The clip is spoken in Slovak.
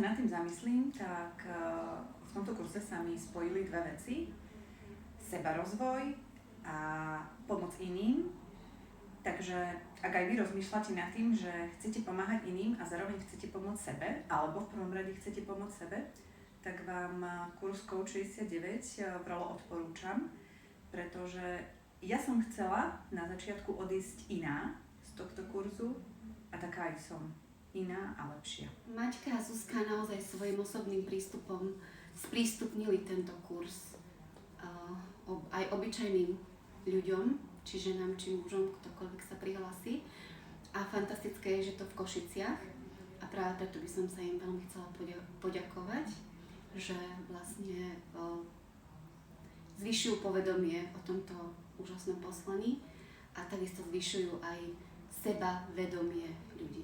sa nad tým zamyslím, tak v tomto kurze sa mi spojili dve veci. Sebarozvoj a pomoc iným. Takže ak aj vy rozmýšľate nad tým, že chcete pomáhať iným a zároveň chcete pomôcť sebe, alebo v prvom rade chcete pomôcť sebe, tak vám kurz Coach 69 vrelo odporúčam, pretože ja som chcela na začiatku odísť iná z tohto kurzu a taká aj som. Iná a lepšia. Maťka a Zuzka naozaj svojím osobným prístupom sprístupnili tento kurz aj obyčajným ľuďom, či ženám, či mužom, ktokoľvek sa prihlási. A fantastické je, že to v Košiciach. A práve preto by som sa im veľmi chcela poďakovať, že vlastne zvyšujú povedomie o tomto úžasnom poslaní a takisto zvyšujú aj sebavedomie ľudí.